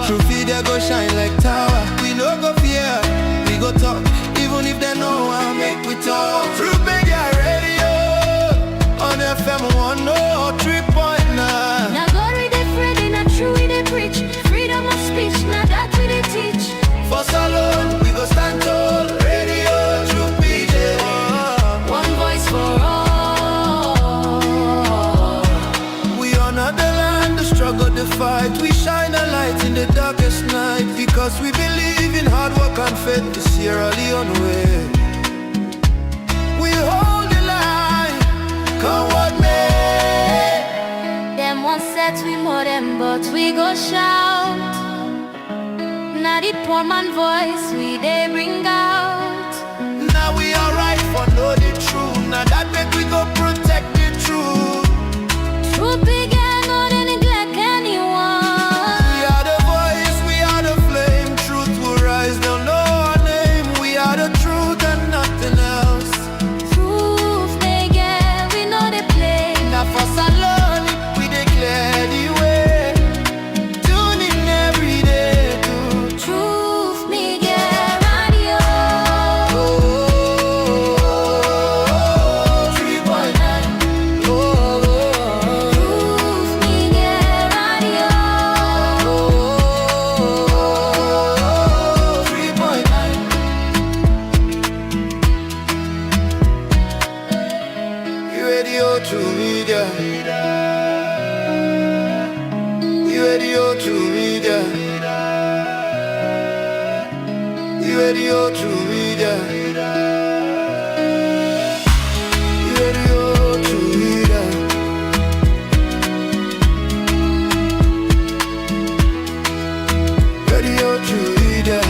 True feed they go shine like tower. We no go fear, we go talk. Even if they know I make we talk. True big radio on FM 103.9. Now God we dey Friday, not true we dey preach. Freedom of speech, now that we dey teach. For salon, we go stand tall. Radio, true PJ. One voice for all. We honor the land, the struggle, the fight. We shine a light in the darkest night. Because we believe in hard work and faith to Sierra Leone way. We hold the line, come what may. Them one set we more them, but we go shout. Now the poor man voice we they bring out. Now we alright for know the truth. Now that make we go protect the truth. True big and not they neglect anyone. We are the voice, we are the flame. Truth will rise, they'll know our name. We are the truth and nothing else. Truth they get, we know they play. Now for salon, we declare the way. Tune in every day to Truth me get radio. 3.9. Truth me get radio. 3.9. Radio to media. Radio to media. Radio to media. Radio to media. Radio to media.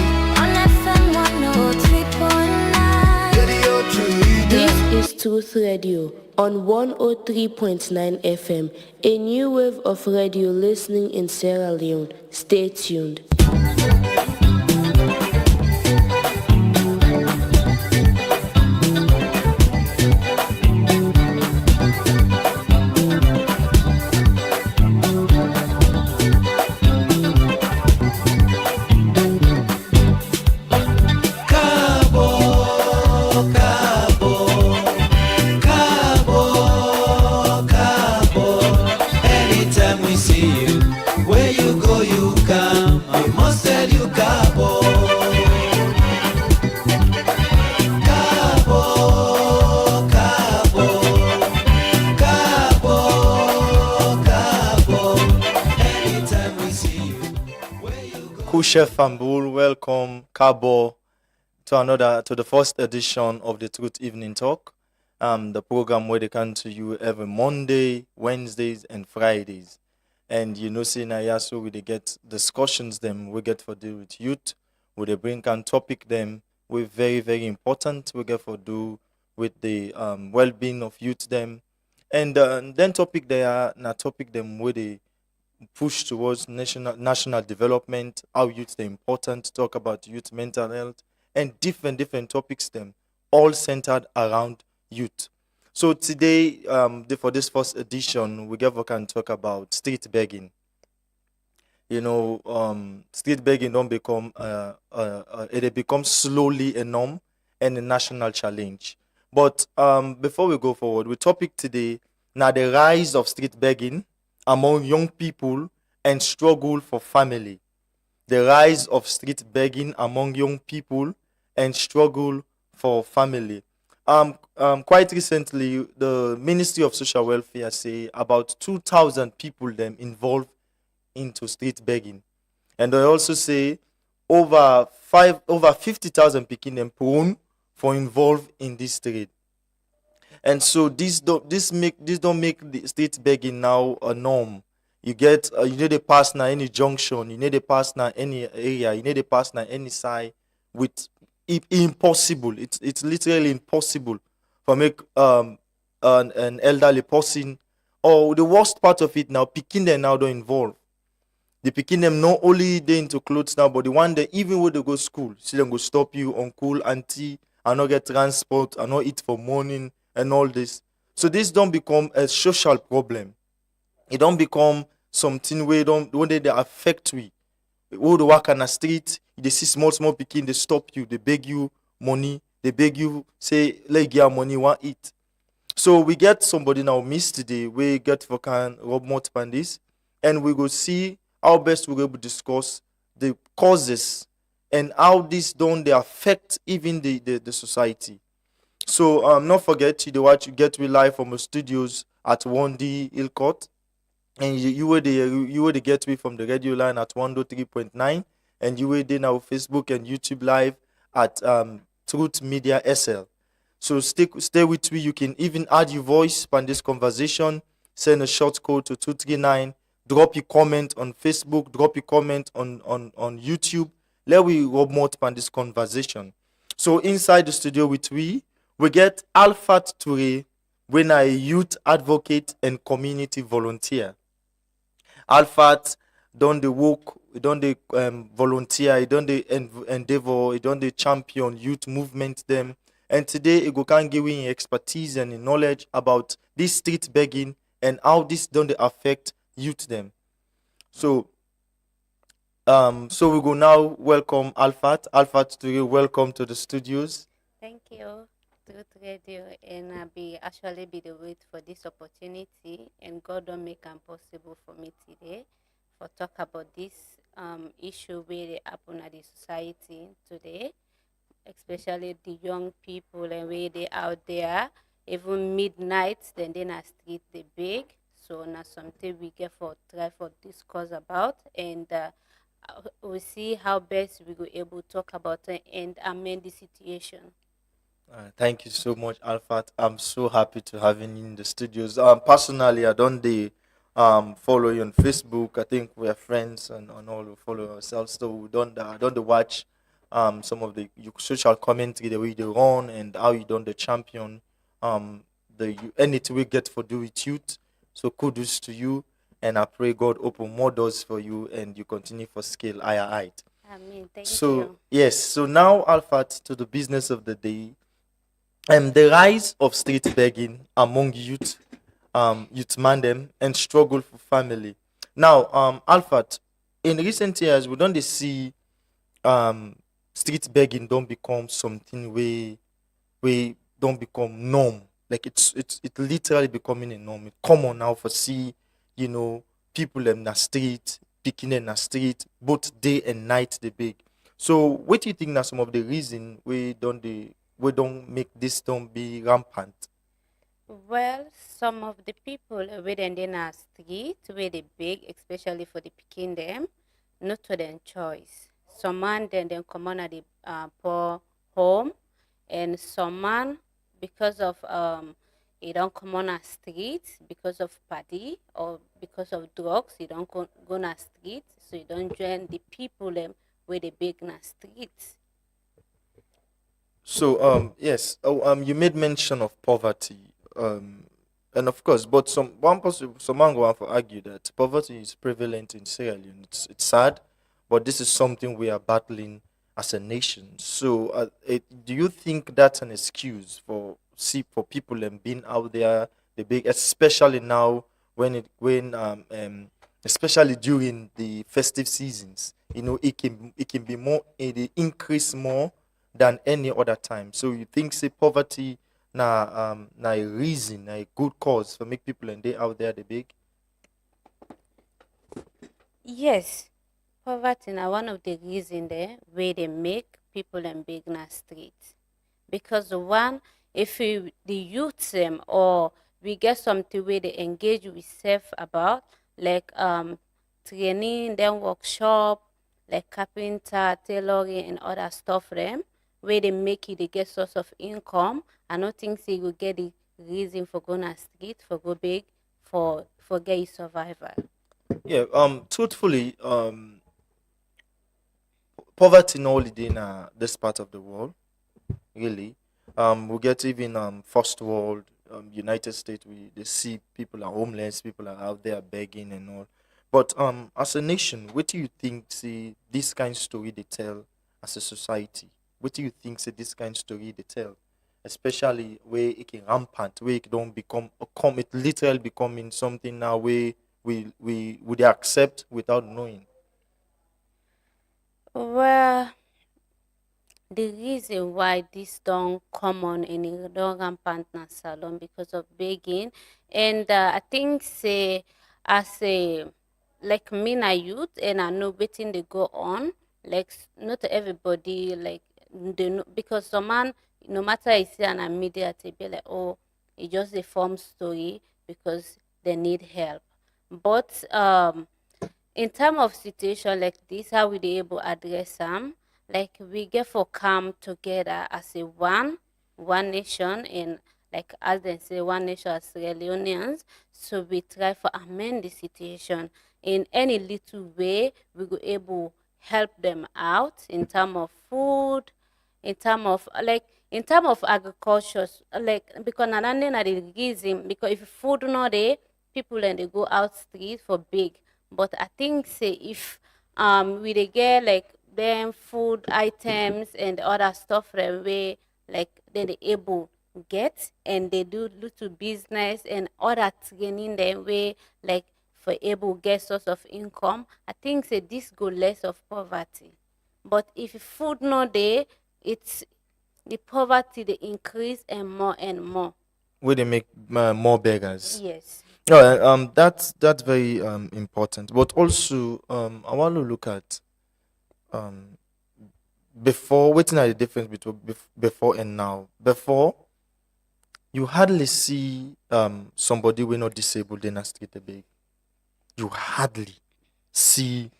On FM 103.9. Radio to media. This is Truth Radio on 103.9 FM, a new wave of radio listening in Sierra Leone. Stay tuned. Anytime we see you, where you go, you come. I must tell you, Cabo. Cabo, Cabo, Cabo, Cabo. Anytime we see you, where you go. Kushe Fambul, welcome Cabo to the first edition of the Truth Evening Talk. The program where they come to you every Monday, Wednesdays, and Fridays. And you know, see now, so we they get discussions them we get for deal with youth, we they bring and topic them we very, very important we get for do with the well-being of youth them. And then topic they are na topic them where they push towards national development, how youth they important, talk about youth mental health, and different topics them all centered around youth. So today, for this first edition, we can talk about street begging. You know, street begging don't become it becomes slowly a norm and a national challenge. But before we go forward, the topic today now the rise of street begging among young people and struggle for family. The rise of street begging among young people and struggle for family. Quite recently, the Ministry of Social Welfare say about 2,000 people them involved into street begging, and they also say over 50,000 people them prone for involved in this trade. And so this don't make the street begging now a norm. You get you need a pass now any junction, you need a pass now any area, you need a pass now any side with impossible. It's literally impossible for make an elderly person, or the worst part of it now, picking them now don't involve. The picking them not only they into clothes now, but the one that even when they go school, see them go stop you, uncle, auntie, and not get transport, and not eat for morning and all this. So this don't become a social problem. It don't become something where they affect we. who dey waka na street, you dey see small small pikin dey stop you, dey beg you money, dey beg you say let you give am money, you wan eat. So we get somebody now miss today, we get for can rub mouth on this, and we go see how best we go able to discuss the causes and how this don't they affect even the society. So not forget you dey watch, you get we live from the studios at 1D Ilcourt, and you will get me from the radio line at 103.9, and you will then our Facebook and YouTube live at Truth Media SL. So stay with me. You can even add your voice on this conversation. Send a short code to 239. Drop your comment on Facebook. Drop your comment on YouTube. Let we rub more on this conversation. So inside the studio with we get Alphat Toure, when a youth advocate and community volunteer. Alphat don dey work, he don dey volunteer, he don dey endeavor, he don dey champion youth movement them. And today he go can give him expertise and him knowledge about this street begging and how this don dey affect youth them. So we go now welcome Alphat. Alphat Toure, welcome to the studios. Thank you, Truth Radio, and I be the wait for this opportunity, and God don't make it possible for me today for talk about this issue where they happen at the society today, especially the young people and where they out there, even midnight, then a street they beg. So now something we get for try for discuss about, and we see how best we go able to talk about it and amend the situation. Thank you so much, Alphat. I'm so happy to have you in the studios. Personally, I don't follow you on Facebook. I think we are friends and all we follow ourselves. So we don't watch some of the social commentary the way they run and how you done the champion anything we get for do with youth. So kudos to you, and I pray God open more doors for you and you continue for scale higher height. Amen. Thank So you. yes, so now Alphat, to the business of the day. The rise of street begging among youth, youth man them and struggle for family. Now, Alphat, in recent years we don't see street begging don't become something we don't become norm. Like it literally becoming a norm. It's common now for see, people in the street, picking in the street, both day and night they beg. So what do you think are some of the reason we don't make this don't be rampant? Well, some of the people within the street where they beg, especially for the picking them, not to their choice. Some man then come on at the poor home, and some man because of he don't come on a street because of party or because of drugs, he don't go on a street, so he don't join the people them where they beg in a street. So yes, you made mention of poverty, and of course, but some man go on for argue that poverty is prevalent in Sierra Leone. It's sad, but this is something we are battling as a nation. So do you think that's an excuse for people and being out there, the big, especially now especially during the festive seasons, it can be more, it increase more than any other time. So you think say poverty na a reason, a good cause for make people and they out there they big? Yes, poverty now one of the reasons there where they make people and big in a street. Because one, if the youth them or we get something where they engage with self about, like training, then workshop, like carpenter, tailoring and other stuff them, where they make it they get source of income. I don't think they will get the reason for going to street, for go big, for get survival. Yeah, truthfully, poverty not only in this part of the world, really. We get even first world, United States, they see people are homeless, people are out there begging and all. But as a nation, what do you think see this kind of story they tell as a society? What do you think say this kind of story they tell? Especially where it can rampant, where it don't become it literally becoming something now where we would accept without knowing. Well, the reason why this don't common in a dog and partner salon because of begging, and I think say as a like me na youth and I know wetin they go on, like not everybody like they know because some man no matter I see an media they be like, oh, it just a form story because they need help, but in terms of situation like this, how we dey able address them? Like we get for come together as a one nation, and like as they say, one nation as Sierra Leoneans. So we try for amend the situation in any little way. We go able help them out in terms of food, in terms of in terms of agriculture, like because na the reason because if food no dey, people then they go out street for big. But I think say if we dey get like them food items and other stuff them way like they able get and they do little business and other training them way like for able get source of income. I think say this go less of poverty. But if food no dey, it's the poverty they increase and more. Where they make more beggars. Yes. No, that's very important. But also, I want to look at um before. Waiting at the difference between before and now. Before, you hardly see somebody we not disabled in a street a big. You hardly see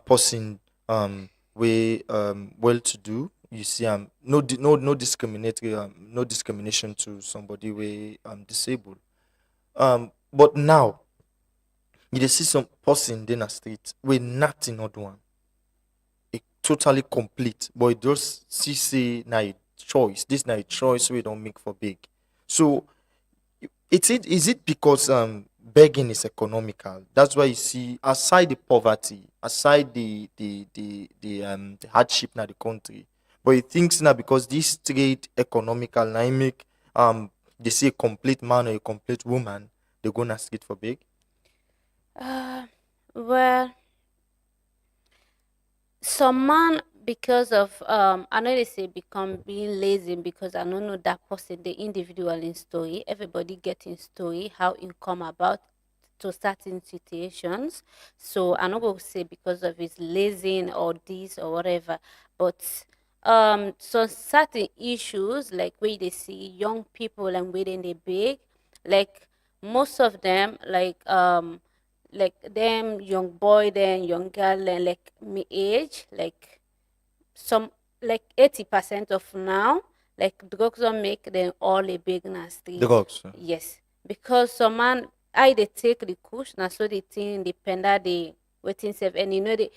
person we well to do. You see no discriminatory no discrimination to somebody we disabled. But now you dey see some person in a street we nothing not one. It totally complete, but it just see say na a choice. This na a choice we don't make for big. So is it because begging is economical? That's why you see aside the poverty, aside the hardship in the country, but he thinks now because this trade economical now it make they see a complete man or a complete woman they gonna street for big. Uh, well, some man because of I know they say become being lazy because I don't know that person the individual in story. Everybody getting story how it come about to certain situations. So I not go say because of his lazy or this or whatever, but so certain issues like where they see young people and where they big, like most of them like them young boy then young girl and like me age like some like 80% of now like drugs don't make them all a big nasty. Drugs. Yes, because some man I they take the kush now so they think the panda they waiting safe and you know the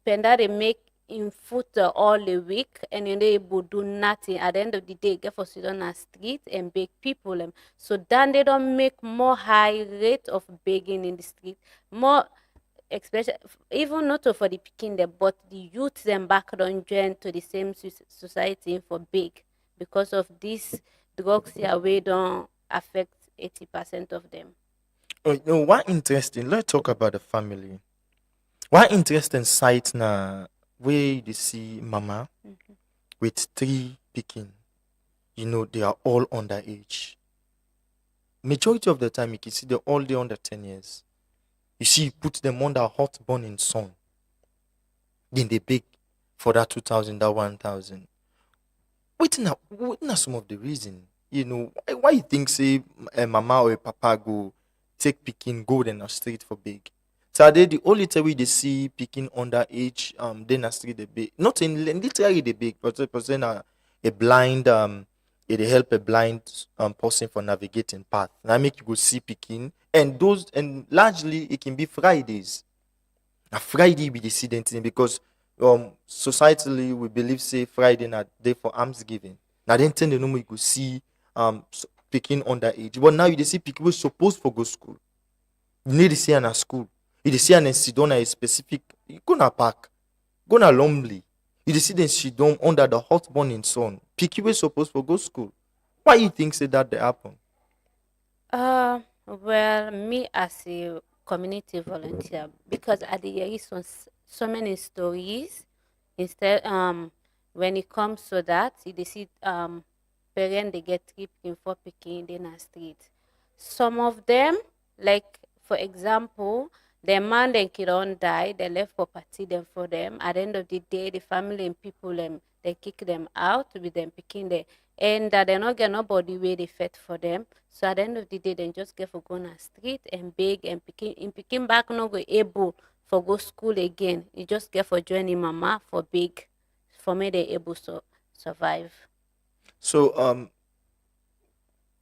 panda they make in foot all the week and you know they will do nothing at the end of the day get for sit on a street and beg people so then they don't make more high rate of begging in the street more especially even not for the picking them but the youth them back don't join to the same society for big because of this drugs here we don't affect 80% of them. Oh, you know what interesting? Let's talk about the family. One interesting sight na where you see mama with three picking. You know they are all underage. Majority of the time you can see they're all they under 10 years. You see, you put them under hot burning sun. Then they beg for that 2,000, that 1,000. What are some of the reason? You know, why you think say a mama or a papa go take picking go then a street for big? So are they the only time we they see picking underage then a street they big? Not in literally they big, but percent a blind it dey help a blind person for navigating path. Now make you go see picking and those and largely it can be Fridays. Na Friday be the incident thing because societally we believe say Friday na day for almsgiving. Na then ten the normal you go see pikin underage. But now you dey see pikin wey suppose for go school. You need to see am at school. You dey see am sit down at a specific you go na park, go na lonely. You dey see them sit down under the hot burning sun. Pikin wey suppose for go school. Why you think say that dey happen? Well, me as a community volunteer, because at the hear so many stories Instead, when it comes to that, they see parent they get three pikin, four pikin, then a street. Some of them, like for example, the man then kid on die, they left property them for them. At the end of the day, the family and people they kick them out with them picking there. And they not get nobody where they fed for them. So at the end of the day, they just get for go on a street and beg and picking back not go able for go school again. You just get for joining mama for big for me they able to survive. So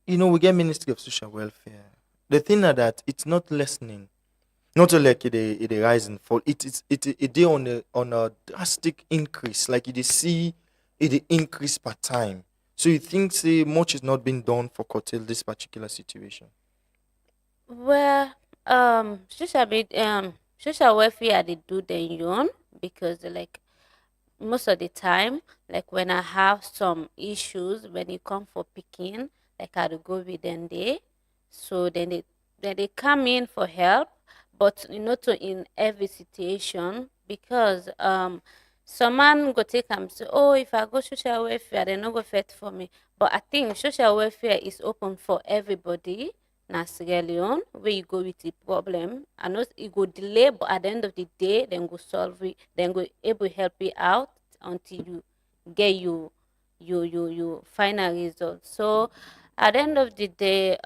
we get Ministry of Social Welfare. The thing are that it's not lessening. Not only like it rise and fall. It dey on a drastic increase. Like you dey see it increase per time. So you think say much is not being done for curtail this particular situation? Well, social welfare they do their own because like most of the time, like when I have some issues when it come for picking, like I will go with them there. So then they come in for help, but to in every situation because some man go take am say, oh, if I go social welfare, they no go fit for me. But I think social welfare is open for everybody. Na Sierra Leone, where you go with the problem. I know it go delay, but at the end of the day, then go solve it, then go able help you out until you get you final result. So at the end of the day,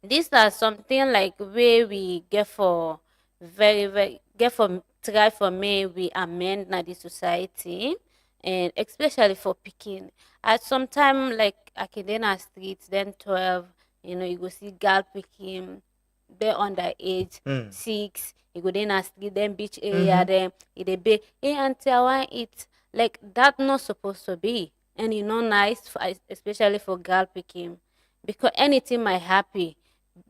these are something like where we get for very get for try for me we amend na the society and especially for picking. At some time like Akidena Street, then 12, you go see girl picking, they underage, Mm. 6, you go then a street, then beach area, then it be, hey auntie, I want it. Like that not supposed to be. And nice for, especially for girl picking. Because anything might happen.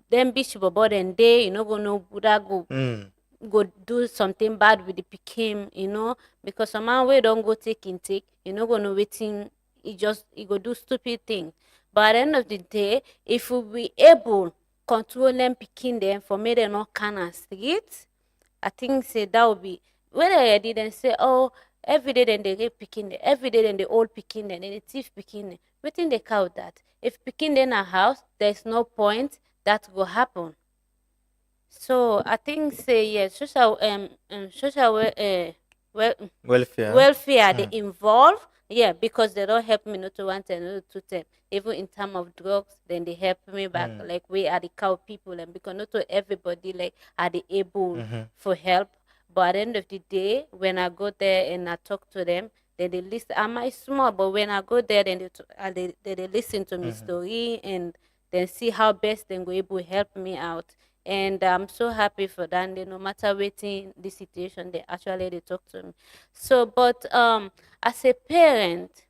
Then bitch bobo then day, go know Buddha Mm. go do something bad with the pikin, because some man wey don't go take intake, go know waiting, he go do stupid thing. But at the end of the day, if we be able control them picking them for me they not can and street, I think say that would be when I didn't say, oh, every day then they rape picking them, every day then the old picking them, then the thief picking them. Waiting they count that. If picking them a house, there's no point that will happen. So I think say yes, social well, Welfare. welfare they Mm. involve, yeah, because they don't help me not to want and not to them. Even in terms of drugs, then they help me back Mm. like we are the cow people and because not to everybody like are they able Mhm. for help. But at the end of the day, when I go there and I talk to them, then they listen. Am I small? But when I go there, then they listen to me story and then see how best they go able help me out. And I'm so happy for that. They, no matter waiting the situation, they talk to me. So, but as a parent,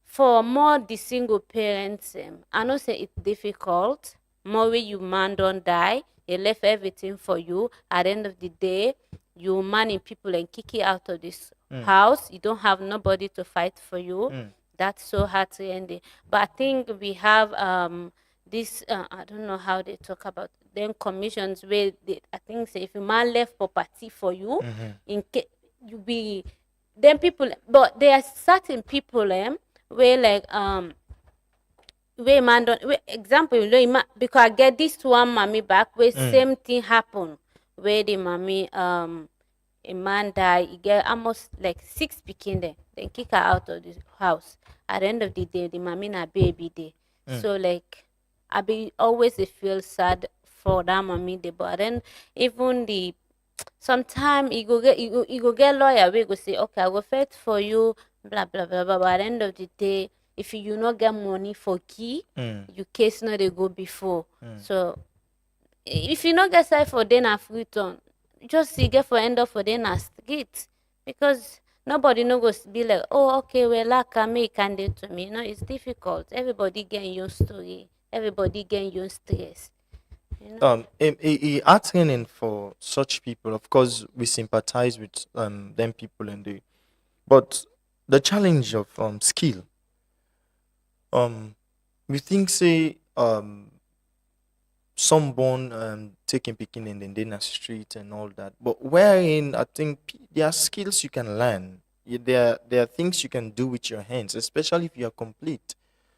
for more the single parents, I know say it's difficult. More way you man don't die, he left everything for you. At the end of the day, you manning people and kick you out of this house. You don't have nobody to fight for you. Mm. That's so hard to end it. But I think we have this. I don't know how they talk about them commissions where I think say if a man left property for you, in case you be then people, but there are certain people where like where man don't where, example because I get this one mommy back where Mm. same thing happen where the mommy a man die, he get almost like 6 pikin there, then kick her out of the house. At the end of the day, the mommy na baby day. Mm. So like I be always feel sad for that mommy day, but then even the sometimes you go get lawyer we go say okay I go fight for you blah blah blah blah, but at the end of the day if you not get money for key, Mm. your case no dey go before. So if you not get side for then na return, just you get for end up for then na street because nobody no go be like, oh okay well like me can do to me. No, it's difficult. Everybody get your story, everybody get your stress, Art training for such people, of course, we sympathize with them people and they, but the challenge of skill, we think say some born taking picking and then in the street and all that. But wherein I think there are skills you can learn. There are things you can do with your hands, especially if you are complete.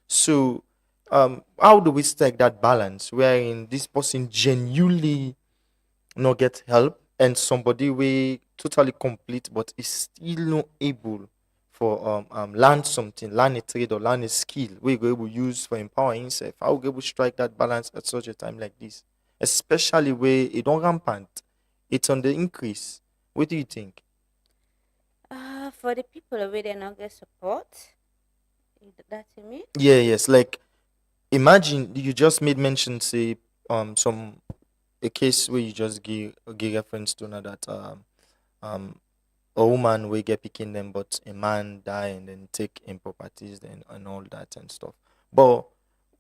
So how do we strike that balance wherein this person genuinely not get help and somebody we totally complete but is still not able for learn something, learn a trade or learn a skill we go able use for empowering himself? How we go able strike that balance at such a time like this? Especially where it don't rampant, it's on the increase. What do you think? For the people where they not get support, that you mean? Yeah, yes. Like imagine you just made mention, say, some a case where you just give reference to another that um a woman will get picking them, but a man die and then take in properties then and all that and stuff. But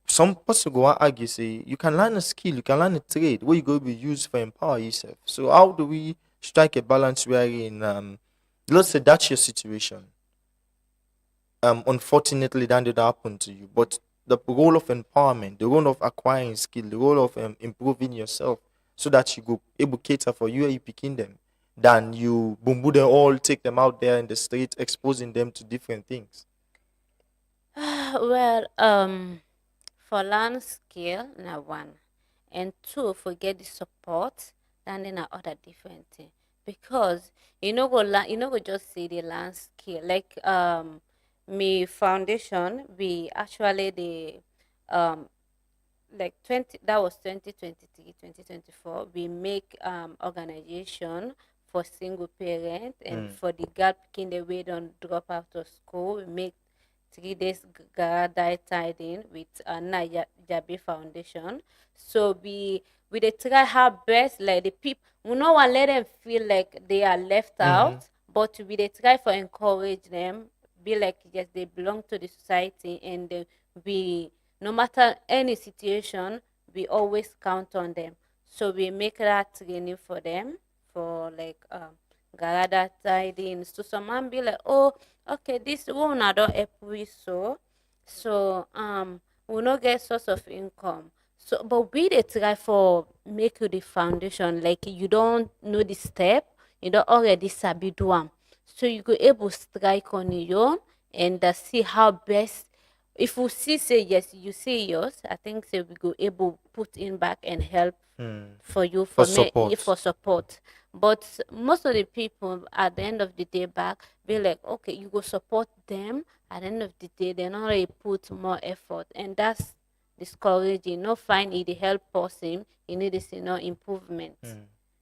some person go and argue say you can learn a skill, you can learn a trade where you go be used for empower yourself. So how do we strike a balance wherein let's say that's your situation. Unfortunately that did happen to you. But the role of empowerment, the role of acquiring skill, the role of improving yourself so that you go able cater for you are you picking them than you boom boom them all, take them out there in the street, exposing them to different things. Well, for learn skill, now one, and two, for get the support, then in other different thing. Because you know go just see the learn skill. Like me foundation, we actually the um like 20 that was 2023 2024 we make organization for single parent and for the girl picking the way don't drop out of school. We make 3 days garada tiding with Jabi Foundation. So we they try our best, like the people we no one let them feel like they are left Mm-hmm. out, but we they try for encourage them, be like yes they belong to the society, and we no matter any situation we always count on them. So we make that training for them for like garada tidings. So some man be like, oh, okay, this one I don't help we so we no get source of income. So but we dey try for make you the foundation, like you don't know the step, you don't already sabi do am. So you go able strike on your own and see how best. If we see say yes, you say yours, I think say we go able put in back and help for you For for me support. for support. But most of the people at the end of the day back be like, okay, you go support them. At the end of the day, they not really put more effort, and that's discouraging. No find it the help person, you need to see no improvement.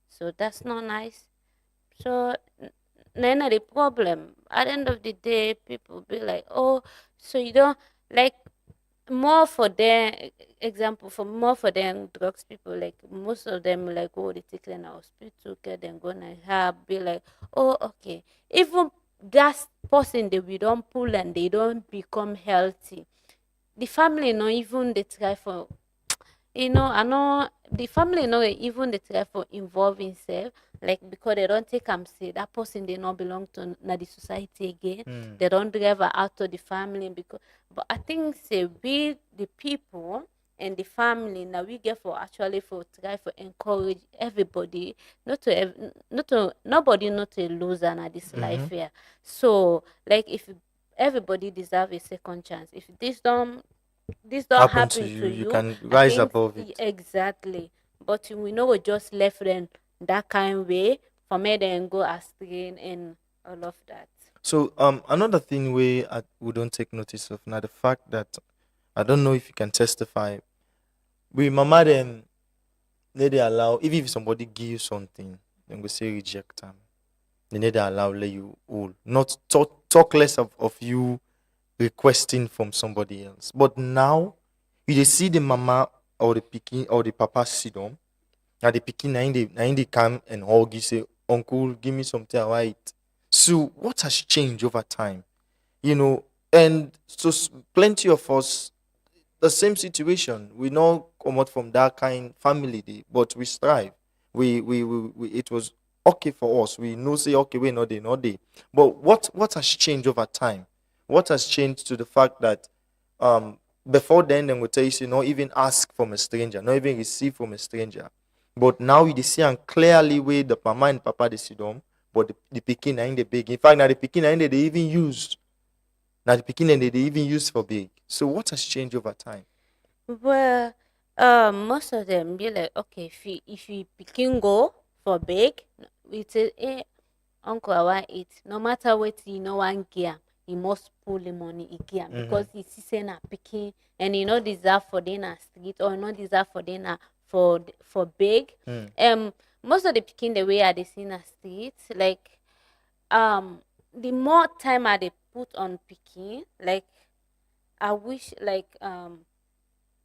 So that's not nice. So then the problem at the end of the day, people be like, oh, so you don't like more for them example for more for them drugs people, like most of them like oh they take them to hospital get them gonna have be like oh okay, even that person that we don't pull and they don't become healthy, the family no even they try for I know the family know even the try for involve himself, like because they don't take am say that person they not belong to na the society again. They don't drive her out to the family because but I think say we the people and the family now we get for actually for try for encourage everybody not to not to nobody not to lose na this life here. So like if everybody deserve a second chance, if this don't Happen to happen you, to you you, can I rise think above it. exactly. But we know we just left them that kind way for me then go astray and all of that. So another thing we don't take notice of now the fact that I don't know if you can testify. We mama them they allow if somebody give you something, then we say reject them. They need to allow let you all. Not talk less of you requesting from somebody else. But now you dey see the mama or the pikin or the papa sit down. Now the pikin na in they come and hug you say, Uncle, give me something I want eat. So what has changed over time? You know, and so plenty of us the same situation. We not come out from that kind family, but we strive. We it was okay for us. We know say okay, we not they. But what has changed over time? What has changed to the fact that before then they will tell you, say, not even ask from a stranger, not even receive from a stranger. But now you dey see and clearly where the mama and papa they sit down, but the pikin ain't the big. In fact, now the pikin ain't they even use. Now the pikin and they even use for big. So what has changed over time? Well, most of them be like, okay, if you picking go for big, we say, uncle, I want it. No matter what you know one gear, he must pull the money he gear because he see na picking and he not deserve for dinner street or not deserve for dinner for big. Most of the picking the way I they see na street, like the more time I they put on picking, like I wish like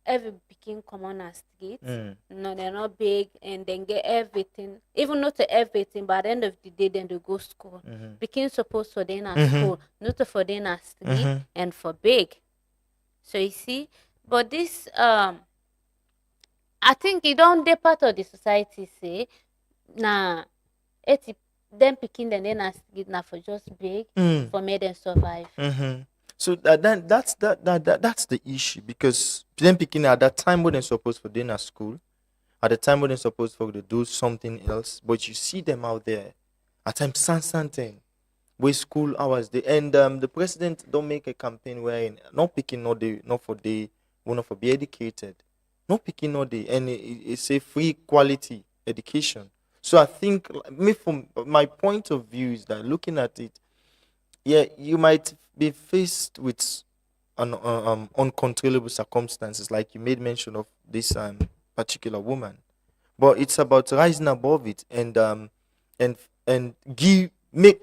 every picking common as street. No, they're not big and then get everything. Even not to everything, but at the end of the day, then they go school. Picking supposed for them at school, not for them at street and for big. So you see, but this I think it don't dey part of the society say nah them picking then as street na for just big for make them survive. So that's the issue, because them picking at that time when they're supposed for dinner school, at the time when they're supposed for to do something else, but you see them out there at times something with school hours they and the president don't make a campaign wherein not picking not for they want for be educated, not picking not they and it's a free quality education. So I think me from my point of view is that looking at it, yeah, you might be faced with uncontrollable circumstances, like you made mention of this particular woman. But it's about rising above it and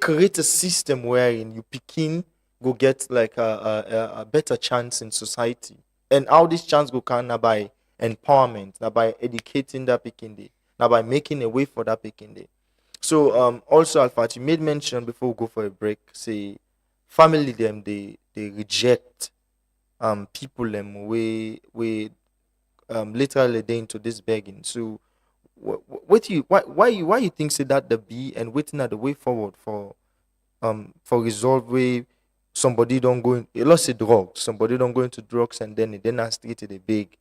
create a system wherein you picking go get like a better chance in society. And how this chance go can now by empowerment, now by educating that picking day, now by making a way for that picking day. So also Alpha, you made mention before we go for a break, say family them they reject people them we literally they into this begging. So why you think say that the be and waiting at the way forward for resolve way somebody don't go in a lost drugs, somebody don't go into drugs and then not street they beg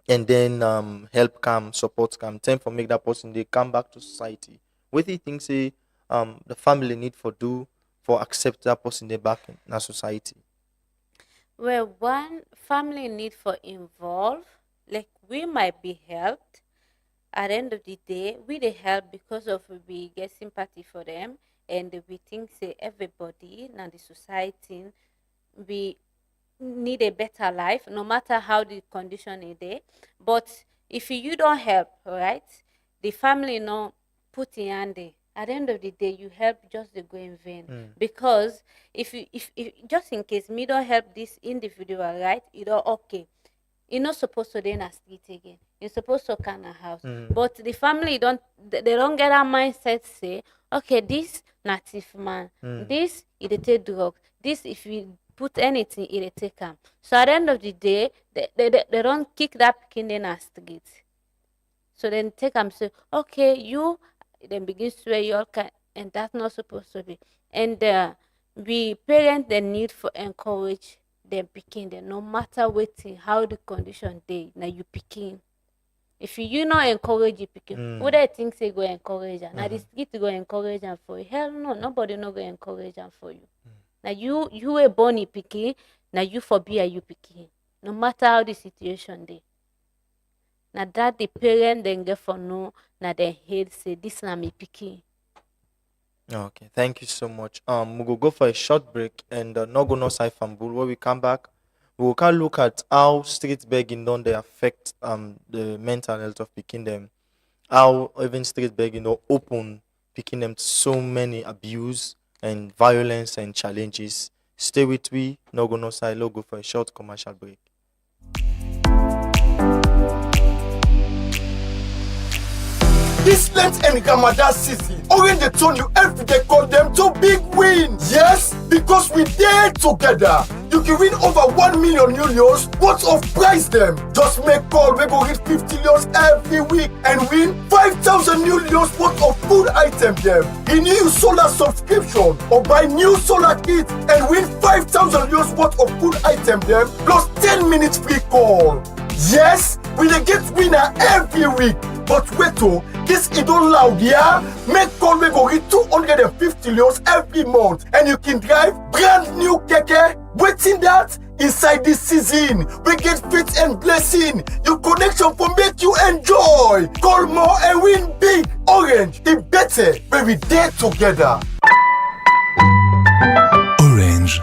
and then help come, support come, time for make that person they come back to society. What do you think say the family need for do for accept that person they back in our society? Well, one family need for involve, like we might be helped. At the end of the day, we they help because of we get sympathy for them and we think say everybody in the society we need a better life no matter how the condition is there. But if you don't help, right, the family no put in hand there. At the end of the day, you help just to go in vain because if just in case me don't help this individual, right, you don't okay. You're not supposed to then a street again. You're supposed to kind of house. But the family they don't get that mindset say, okay, this native man, this it take drugs, this if you put anything it take him. So at the end of the day, they don't kick that pikin in a street. So then take them say, okay, you then begin to swear you all can, and that's not supposed to be. And we parents the need for encourage them picking them no matter waiting how the condition they now you picking. If you not encourage you picking, what I think say go encourage her. Now the street go encourage them for you. Hell no, nobody no go encourage them for you. Now you a bunny picking, now you forbid you picking. No matter how the situation they. Now that the parent then get for no, now they head say this na me picking. Okay, thank you so much. We will go for a short break and not go no side from bull. When we come back, we will look at how street begging don't they affect the mental health of picking them. How even street begging don't open picking them to so many abuse and violence and challenges. Stay with we, no go no side, go for a short commercial break. This late Engamada season, Orange they turn you every day call them to big win. Yes, because we dare together. You can win over 1 million euros worth of prize them. Just make call, we go hit 50 euros every week and win 5,000 euros worth of food item them. Renew solar subscription or buy new solar kit and win 5,000 euros worth of food item them plus 10 minutes free call. Yes, we dey get winner every week. But wait oh, this is not loud, yeah? Make call we go hit 250 euros every month and you can drive brand new keke. Waiting that inside this season, we get fit and blessing. Your connection for make you enjoy. Call more and win big. Orange, the better when we there together. Orange.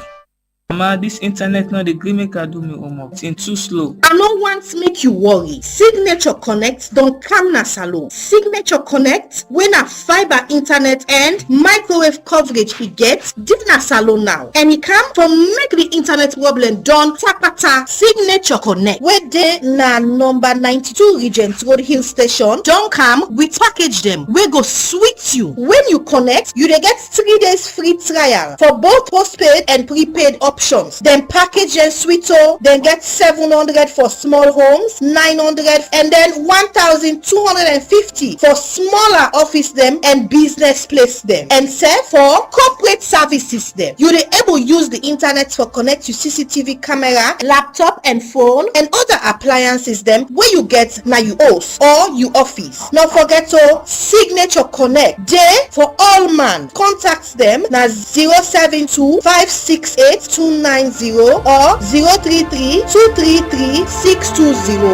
Mama, this internet no dey gree make I do me homework. It's too slow. I no want make you worry. Signature Connect don come na salon. Signature Connect wey na fiber internet and microwave coverage e get dey na salon now. And e come from make the internet problem done tapata. Signature Connect wey dey na number 92 Regent Road Hill Station don come with package dem wey go sweet you. When you connect, you dey get 3 days free trial for both postpaid and prepaid options. Then package and sweeto, then get 700 for small homes, 900 and then 1,250 for smaller office them and business place them. And set for corporate services them. You dey able use the internet for connect to CCTV camera, laptop and phone and other appliances them where you get na you house or you office. Not forget to Signature Connect dey for all man. Contact them na 072 568 290 or 033 233 620.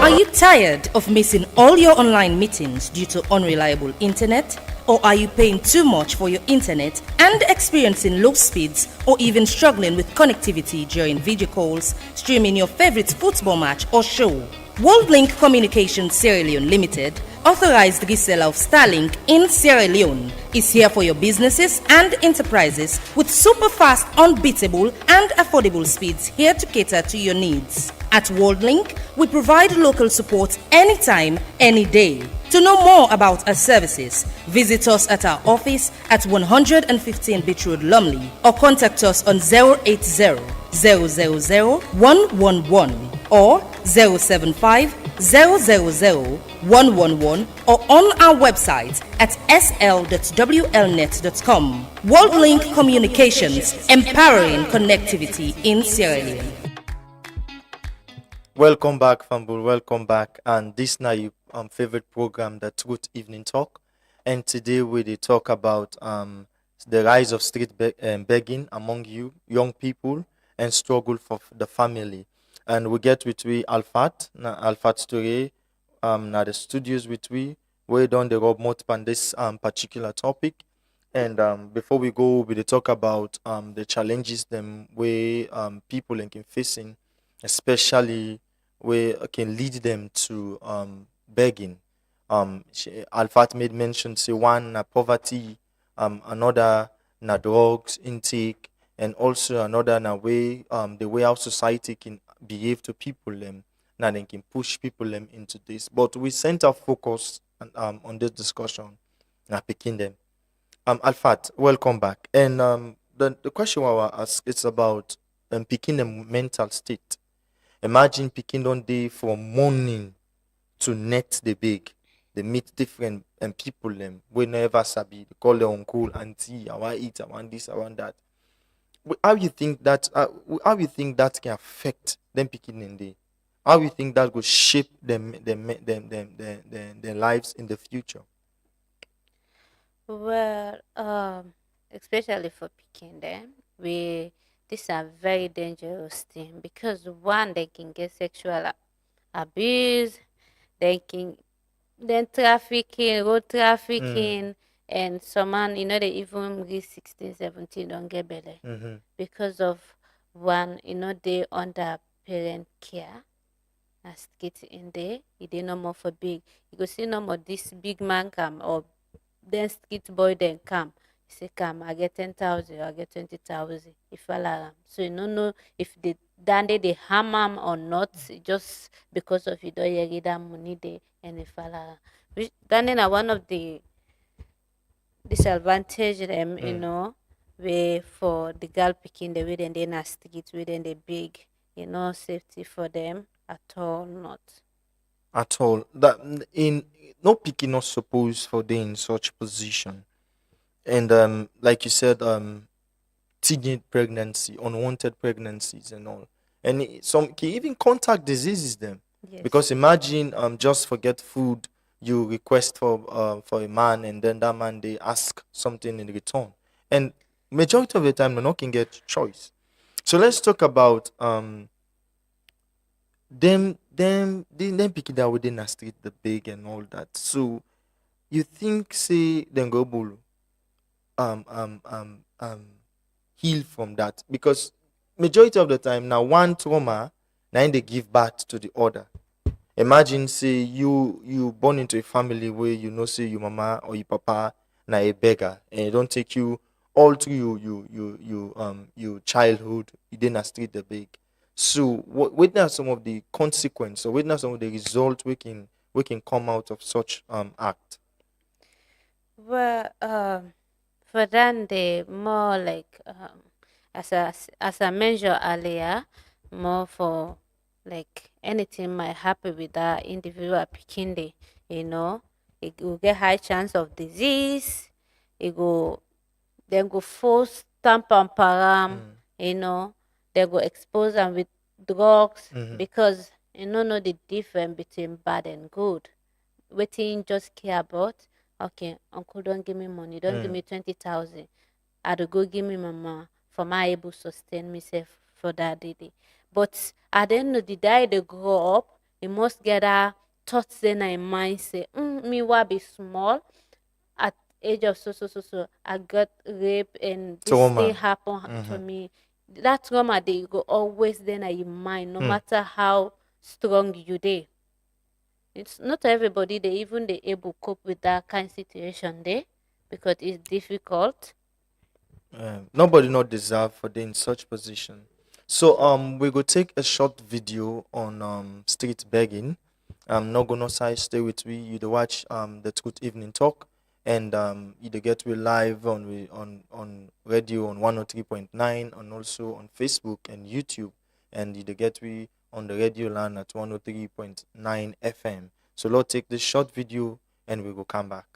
Are you tired of missing all your online meetings due to unreliable internet? Or are you paying too much for your internet and experiencing low speeds or even struggling with connectivity during video calls, streaming your favorite football match or show? WorldLink Communications Sierra Leone Limited, authorized reseller of Starlink in Sierra Leone, is here for your businesses and enterprises with super fast, unbeatable and affordable speeds here to cater to your needs. At WorldLink, we provide local support anytime, any day. To know more about our services, visit us at our office at 115 Beach Road, Lumley, or contact us on 080 000 111 or 075 000 111 or on our website at sl.wlnet.com. WorldLink Communications, empowering connectivity in Sierra Leone. Welcome back, Fambul. Welcome back. And this now your favorite program, the Truth Evening Talk. And today we dey talk about the rise of street begging among you young people and struggle for the family. And we get with we Alfat story now the studios with we done the rob more on this particular topic. And before we go, we dey talk about the challenges them way people can facing, especially where can lead them to begging. Alfat made mention say one na poverty, another na drugs intake, and also another na way the way our society can behave to people them. Now they can push people them into this. But we center focus on this discussion na picking them. Alfat, welcome back. And the question I will ask is about picking them mental state. Imagine picking on day from morning to net the big. They meet different people them. We never sabi. They call their uncle, auntie, I want eat, I want this, I want that. How you think that can affect them picking in day? How you think that will shape their lives in the future? Well, especially for picking them, these are very dangerous thing because one, they can get sexual abuse, they can then trafficking, road trafficking, and someone, they even reach 16, 17, don't get belly because of one, they under parent care. As kids in there, they no more for big. You go see no more this big man come or then skit boy then come. He say come, I get 10,000, I get 20,000. If I like, so you don't know if they harm him or not, just because of you don't get that money there and if I like. Which then are one of the disadvantage them, where for the girl picking the way then they na street, way then they big, safety for them at all, not. At all. That in no picking not supposed for they in such position. And like you said, teenage pregnancy, unwanted pregnancies and all. And some can even contact diseases them. Yes. Because imagine just forget food you request for a man, and then that man they ask something in return. And majority of the time, they not can get choice. So let's talk about them picking that within a street the big and all that. So you think say then go bulu um um um um heal from that, because majority of the time now one trauma now they give birth to the other. Imagine say you born into a family where say your mama or your papa na a beggar, and it don't take you all through your childhood. You didn't street the big. So what are some of the consequence, or what are some of the result we can come out of such act? Well, for then they more like as I mentioned earlier, more for like anything might happen with that individual picking day, it will get high chance of disease, it go then go force stamp and param, they go expose them with drugs because know the difference between bad and good. Waiting just care about, okay, uncle don't give me money, don't give me 20,000. I do go give me mama for my able sustain myself for that day. But at the end of the day they grow up, you must get a thoughts in my mind say, me will be small at age of so I got rape and this Trauma. thing happened to me. That trauma they go always then in your mind, no matter how strong you dey. It's not everybody they able cope with that kind of situation there because it's difficult. Nobody not deserve for they in such position. So we go take a short video on street begging. No go no side, stay with me. You to watch the Truth Evening Talk, and you to get we live on radio on 103.9, and also on Facebook and YouTube, and you to get we on the radio line at 103.9 FM. So let's take this short video and we will come back.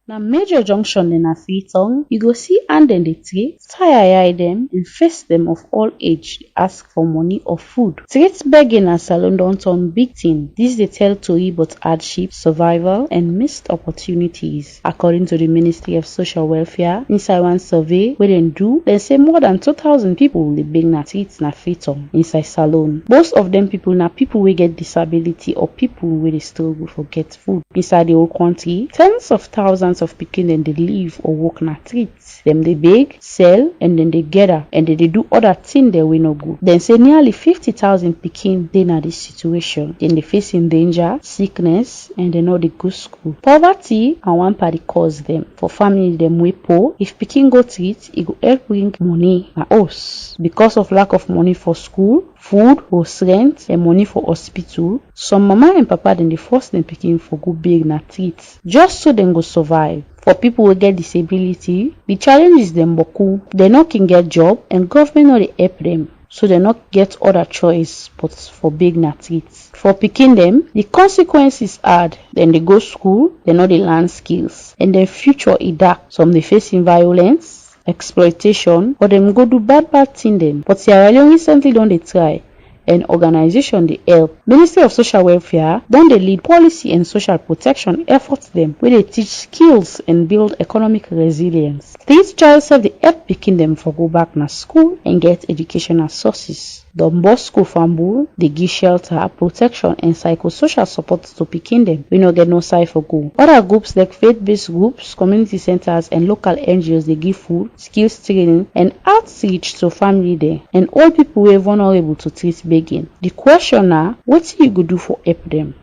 Na major junction in Afitong, you go see hand dem dey trade, tie dem and face dem of all age dey ask for money or food. Street begging and salon don turn big thing. This dey tell tori but hardship, survival and missed opportunities. According to the Ministry of Social Welfare, inside one survey wey dem do, dem say more than 2,000 people dey beg na street na Afitong inside salon. Most of dem people na people wey get disability or people wey dey struggle for get food. Inside the whole country, tens of thousands of pikin dem dey live or work na streets. Dem dey beg, sell and then dey gather and they dey do other thing dem wey no good. Dem say nearly 50,000 pikin dey na this situation. Dem dey facing danger, sickness and dem no dey go school. Poverty and one part the cause dem. For family dem wey poor, if pikin go street, e go help bring money na house. Because of lack of money for school, food, house rent and money for hospital, some mama and papa dem dey force dem pikin for go beg na street just so dem go survive. For people wey get disability, the challenges dem boku. Dem no can get job and government no dey help dem, so dem no get other choice but for beg na street. For pikin dem, the consequences hard. Dem dey go school, dem no dey learn skills and their future e dark. Some dey facing violence, exploitation, or dem go do bad thing dem. But Sierra Leone recently don dey try and organization dey help. Ministry of Social Welfare don dey lead policy and social protection efforts dem wey dey teach skills and build economic resilience. Street child sef dey help pikin dem for go back na school and get educational sources. Don Bosco Fambu dey give shelter, protection and psychosocial support to pikin dem wey no get no side for go. Other groups like faith-based groups, community centers and local NGOs dey give food, skills training and outreach to family dem and all people wey vulnerable to street begging. The question na, wetin you go do for help them?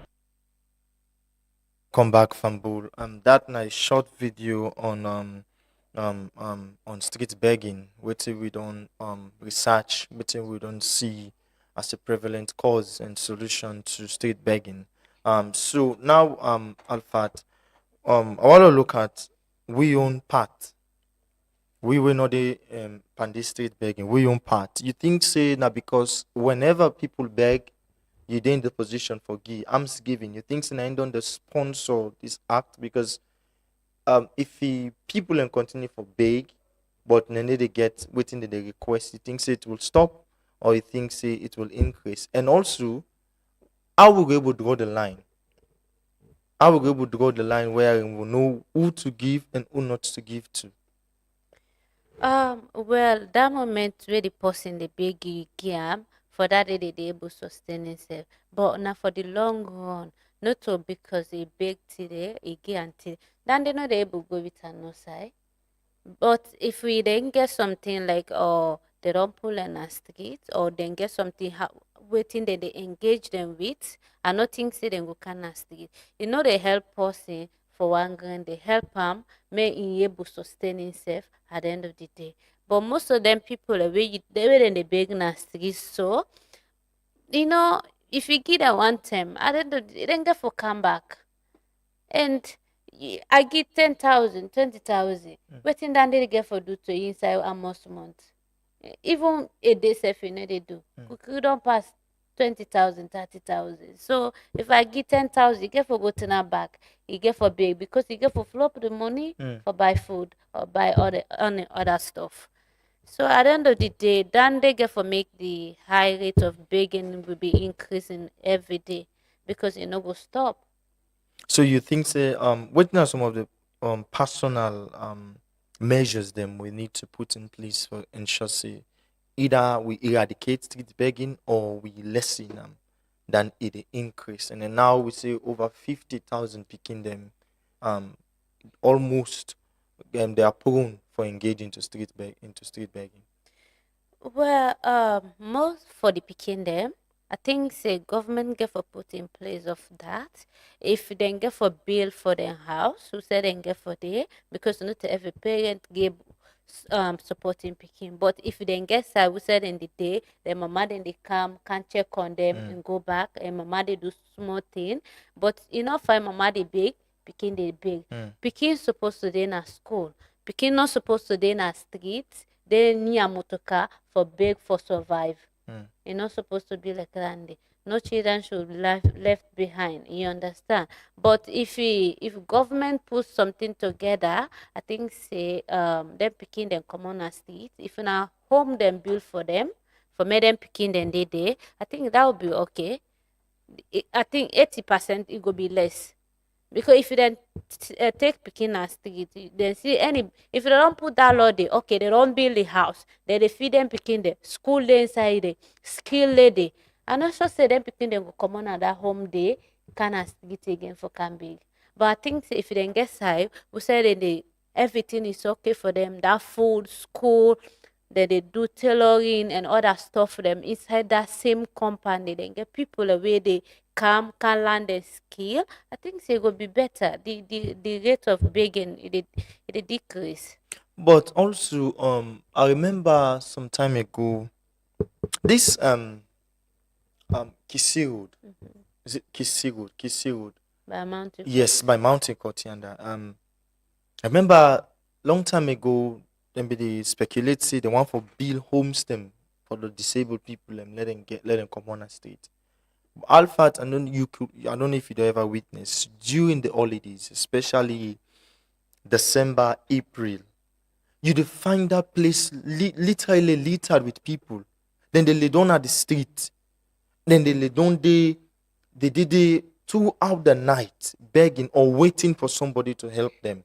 Come back from Bull. That nice short video on street begging, wetin we don't research, wetin we don't see as a prevalent cause and solution to street begging. So now Alfat, I want to look at we own part we were not the Pandi Street begging. We own part. You think say now because whenever people beg, you are in the position for give alms giving. You think say now don't the sponsor this act because if the people and continue for beg, but then they get within the request, you think say it will stop or you think say it will increase. And also, how will we able to draw the line? How will we able to draw the line where we will know who to give and who not to give to? Well, that moment where the person they beg you give for that they able to sustain himself. But now for the long run, not so because he beg today, he give until then they not able to go with a no side. But if we then get something like they don't pull an a street or then get something waiting that they engage them with, I not think say them go can a street. You know they help person for one grand, they help him may he able sustain himself at the end of the day. But most of them people they were in the big nasty. So you know if you give them one time, at the end of the day, then get for come back. And I get 10,000, 20,000. Waiting down they get for do to inside almost month. Even a day self you know they do. You don't pass 20,000, 30,000. So if I get 10,000, you get for go to that back. You get for big because you get for flop the money for buy food or buy other stuff. So at the end of the day, then they get for make the high rate of begging will be increasing every day because it no go stop. So you think say what are some of the personal measures then we need to put in place for ensure say either we eradicate street begging or we lessen them than it increase. And then now we say over 50,000 picking them almost they are prone for engaging into street begging. Well, most for the picking them, I think say government get for put in place of that. If then get for bill for their house, who said then get for there because not every parent give supporting picking. But if you then get side, we said in the day, then mama then they come, can check on them and go back, and mama they do small thing. But you know, find mama they big, picking they big. Picking supposed to then at school. Picking not supposed to then at street. They near motorcar for beg for survive. You're not supposed to be like Randy. No children should be left behind. You understand? But if government puts something together, I think say them picking them come on a street. If you now home them build for them, for me them picking them day, I think that would be okay. I think 80% it will be less. Because if you then take picking and street, then see if they don't put that law there, okay, they don't build the house, then they feed them picking the school day inside the skill lady. And also say them picking them go come on at that home day, can and street again for can big. But I think if you then get side, we say that everything is okay for them, that food, school, then they do tailoring and other stuff for them inside that same company. Then get people away they can learn their skill. I think it will be better. The rate of begging it decrease. But also I remember some time ago this Kisi Road. Is it Kisi Road? Kisi Road. By mountain. Yes, by Mountain Kotianda. I remember long time ago them be they speculate say they want for build homes them for the disabled people and let them come on a state. Alpha, I don't know if you ever witness during the holidays, especially December, April, you do find that place literally littered with people. Then they lay down at the street. Then they lay down they did it throughout the night begging or waiting for somebody to help them.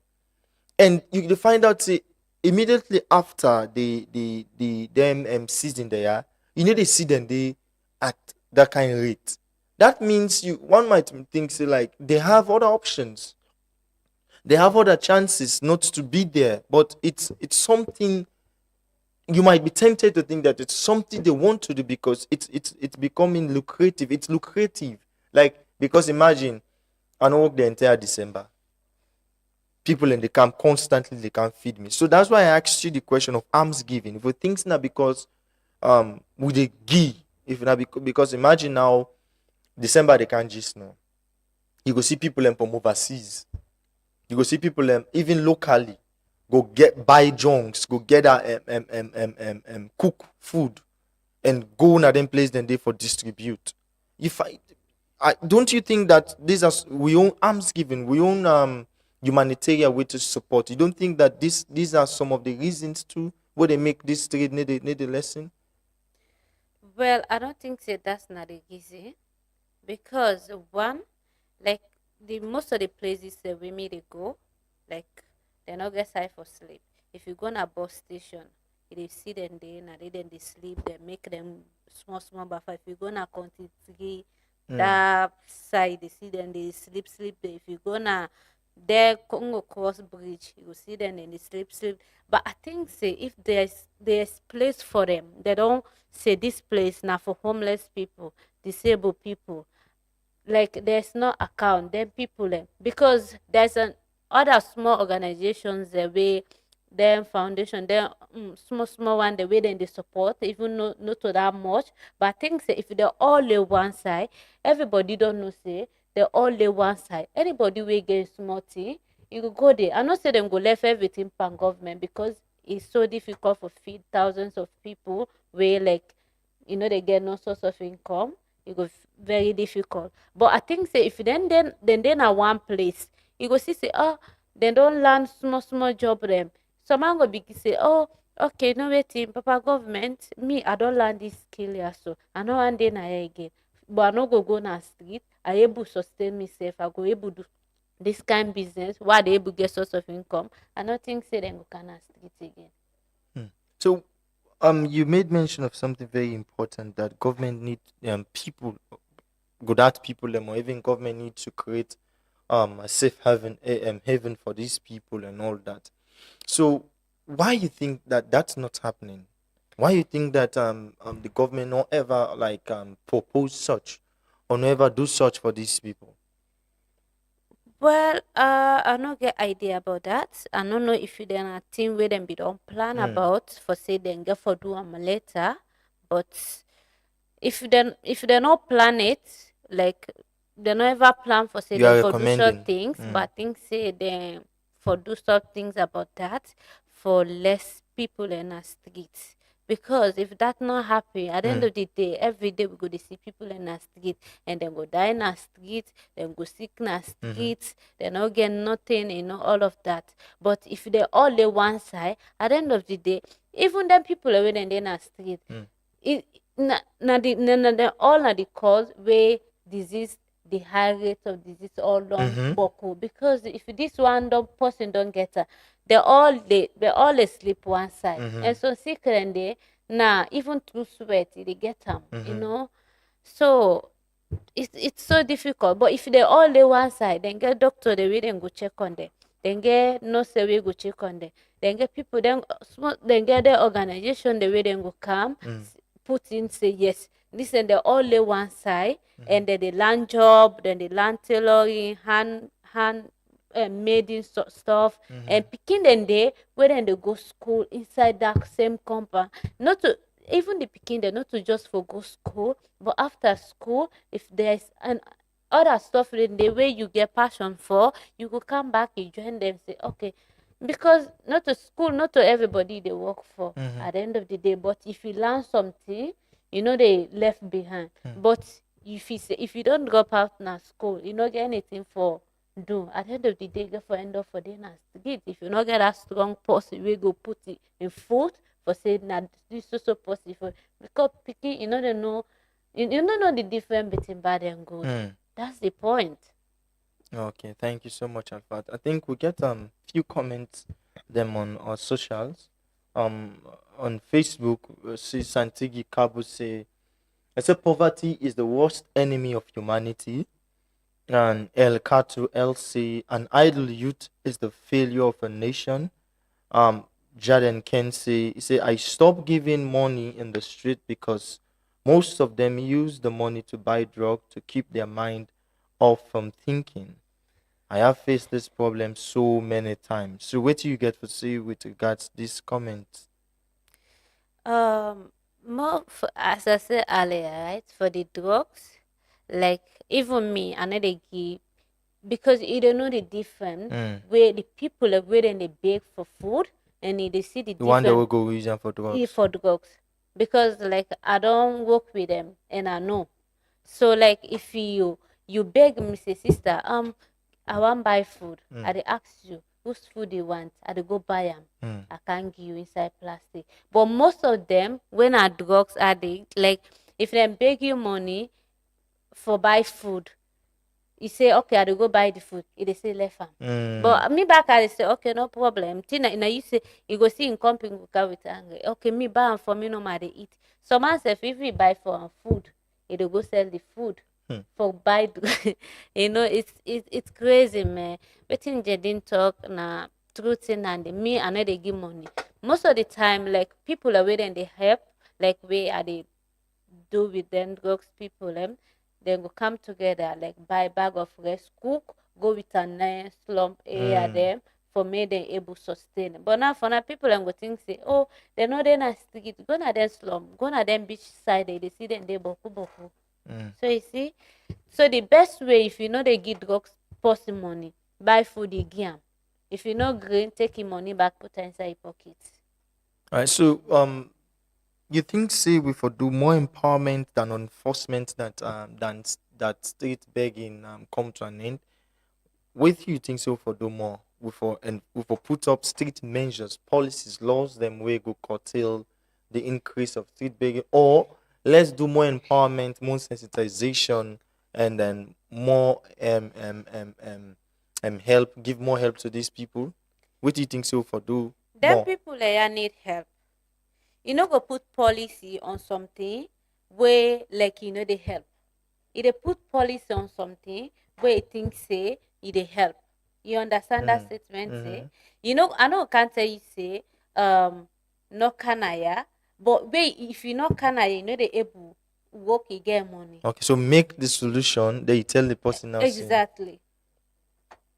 And you find out say, immediately after them season there, you know they see them they at that kind of rate. That means one might think say like they have other options. They have other chances not to be there, but it's something you might be tempted to think that it's something they want to do because it's becoming lucrative. It's lucrative. Like because imagine I don't work the entire December. People in the camp constantly they can't feed me. So that's why I asked you the question of alms giving. If we think now because with the give, if not because imagine now December they can't just know. You go see people from overseas. You go see people even locally go get buy junks, go get cook food and go na them place then they for distribute. If I don't you think that these are we own arms giving, we own humanitarian way to support? You don't think that these are some of the reasons too where they make this trade need a lesson? Well, I don't think so that's not easy because one, like the most of the places that we may they go, like they not get side for sleep. If you go on a bus station, they sit them there and then they sleep, they make them small buffer. If you go on a country that side, they see them they sleep there. If you go na there Congo Cross Bridge, you see them and they sleep. But I think say if there's place for them, they don't say this place now for homeless people, disabled people, like there's no account then people because there's an other small organizations the way then foundation then small one the way then they support even not to that much. But I think say if they're all lay one side, everybody don't know say they all lay one side. Anybody will get small thing, you go there. I not say them go left everything pan government because it's so difficult for feed thousands of people where like they get no source of income. It go very difficult. But I think say if then at one place, you go see say they don't learn small job them. Some man go be say okay no waiting papa government me I don't learn this skill here so I know one day na here again. But I no go na street. I able sustain myself. I go able do this kind business. Why they able get source of income? I don't think say them go can street again. So you made mention of something very important that government need people, good at people, or even government need to create a safe haven for these people and all that. So why you think that that's not happening? Why you think that the government not ever like propose such or never do such for these people? Well, I no get idea about that. I don't know if you then a team where them be don't plan about for say then get for do am later. But if they not plan it, like they not ever plan for say You them are for do short recommending. things, but I think say them for do short things about that for less people in the streets. Because if that not happen, at the end of the day, every day we go to see people in the street and then go die in the street, then go sick in the streets, they not get nothing, all of that. But if they all lay one side, at the end of the day, even them people away in the street, it na all na the cause where disease the high rate of disease all don't buckle because if this one don't person don't get her, they all dey sleep one side and so sick and they now even through sweat they get them. So it's so difficult. But if they all lay one side, then get doctor the way then go check on them. Then get nurse the way go check on them. Then get people then get the organization the way then go come, put in say yes. Listen, they all lay one side and then they learn job, then they learn tailoring, hand made in stuff and picking them there where then they go school inside that same compound. Not to even the picking them not to just for go school, but after school if there's an other stuff in the way you get passion for, you go come back, you join them, say okay. Because not to school, not to everybody they work for at the end of the day. But if you learn something, they left behind. But if you don't drop out na school, you not get anything for do. At the end of the day, get for end up for the street. If you not get that strong person, we go put it in foot for say na this so possible. Because picking, they know you don't know the difference between bad and good. That's the point. Okay, thank you so much, Alfat. I think we get few comments them on our socials. On Facebook, see Santigi Kabu say, I say poverty is the worst enemy of humanity. And El Katu LC, an idle youth is the failure of a nation. Jaden Ken say, he say, I stopped giving money in the street because most of them use the money to buy drug to keep their mind off from thinking. I have faced this problem so many times. So what do you get to say with regards to this comment? More for, as I said earlier, right? For the drugs, like even me, I know they give because you don't know the difference where the people are where they beg for food and they see the The one that will difference go use them for drugs. for drugs. Because like I don't work with them and I know. So like if you beg me say sister, I want buy food. I dey ask you whose food you want. I dey go buy them. I can't give you inside plastic. But most of them when are drugs addict, like if they beg you money for buy food, you say okay, I dey go buy the food. They say left am. But me back I dey say okay, no problem. Now you say you go see in company go carry with anger. Okay, me buy am for me no matter eat. Some man say if we buy for am food, he dey go sell the food for buy. It's crazy, man. Wetin Ivnin Tok na true thing, and me I no dey give money. Most of the time, like people are waiting they help, like we are they do with them drugs people them. Then go come together, like buy bag of rice, cook, go with a nice slump area them for me they able sustain. But now for now people them go think say, oh, they know they na street, go na them slum, go na them beach side, they see them they boku boku. So you see, so the best way if you know they give drugs person money, buy food you give 'em. If you know green, take your money back, put it inside your pocket. Alright, so you think say we for do more empowerment than enforcement that state begging come to an end? What you think so for do more? We for put up strict measures, policies, laws them way go curtail the increase of street begging, or let's do more empowerment, more sensitization, and then more help, give more help to these people. What do you think so for do Them more? people there need help. You know go put policy on something where like they help. If they put policy on something where you think say they help. You understand that statement say? I know can't tell you say no canaya, but wait if you know canaya, they able work you get money. Okay, so make the solution. They tell the person now. Exactly.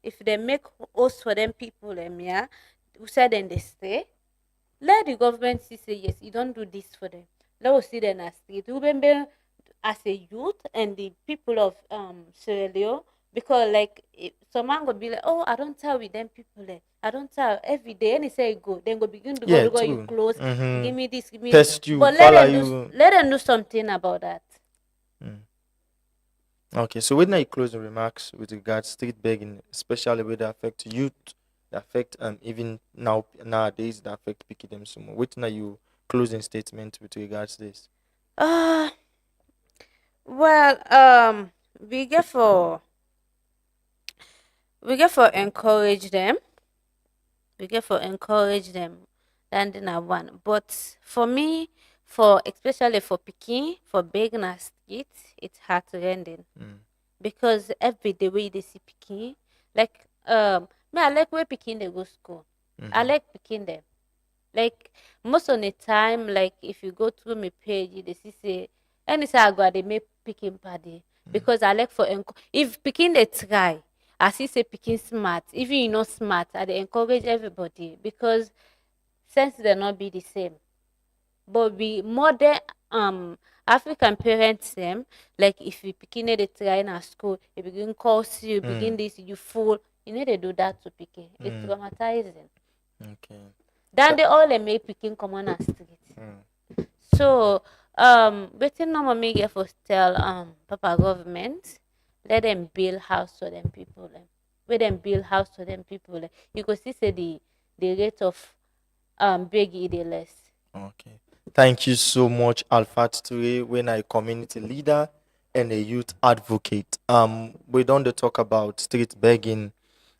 If they make host for them people yeah, who said then they stay. Let the government see say yes, you don't do this for them. Let us see them as street. Remember as a youth and the people of Sierra Leone, because like some man go be like, oh, I don't tell with them people there. I don't tell every day. And he say go, then go begin to go you close. Give me this, give me Test this. you, But let them do something about that. Okay, so when I closing remarks with regards to street begging, especially where they affect youth, they affect even nowadays they affect picking them some more. What are you closing statement with regards to this? Well, we get for encourage them. We get for encourage them. Then I one. But for me, for especially for picking, for begging a street, it's heart rending. Because every day way they see picking, like me I like where picking they go school. I like picking them. Like most of the time, like if you go through my page, they see say any say I go they make picking party because I like for if picking they try, I see say picking smart. Even you not smart, I they encourage everybody because sense they not be the same. But we modern African parents them like if you picking they try in a school, you begin course you begin this you fool. You need to do that to picking. It's traumatizing. Okay. Then they all make picking common as street. So waiting no me get for tell Papa government, let them build house for them people them. Where them build house for them people them. You could see say the rate of big they less. Okay. Thank you so much, Alfat Ture, when I community leader and a youth advocate. We don't talk about street begging,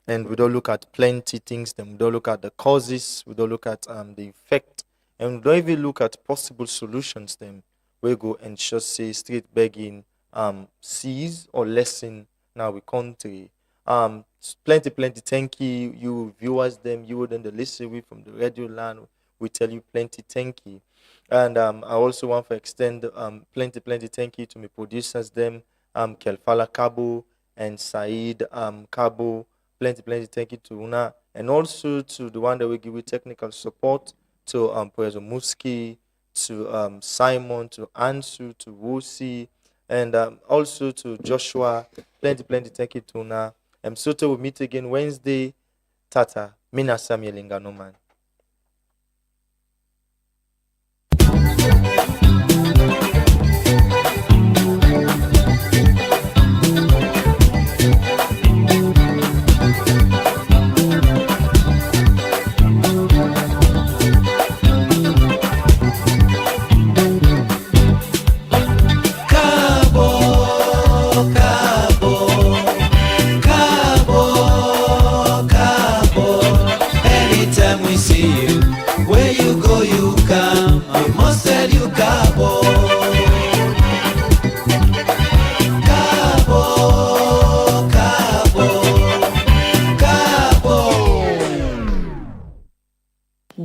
and we don't look at plenty things. Then we don't look at the causes. We don't look at the effect, and we don't even look at possible solutions. Then we go ensure say street begging cease or lessen now we country. Plenty. Thank you, you viewers. Them you then the listen we from the radio land. We tell you plenty. Thank you. And I also want to extend plenty thank you to my producers them Kelfala Cabo and Said Cabo. Plenty thank you to Una and also to the one that will give you technical support to Professor Muski, to Simon, to Ansu, to Wusi, and also to Joshua. Plenty thank you to Una. So till we meet again Wednesday, Tata, Mina Samuel Inganoman.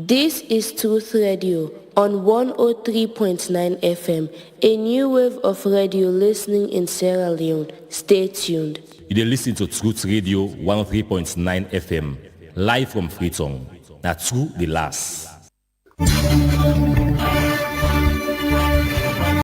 This is Truth Radio on 103.9 FM, a new wave of radio listening in Sierra Leone. Stay tuned. You listen to Truth Radio 103.9 FM, live from Freetown. Now, true the last.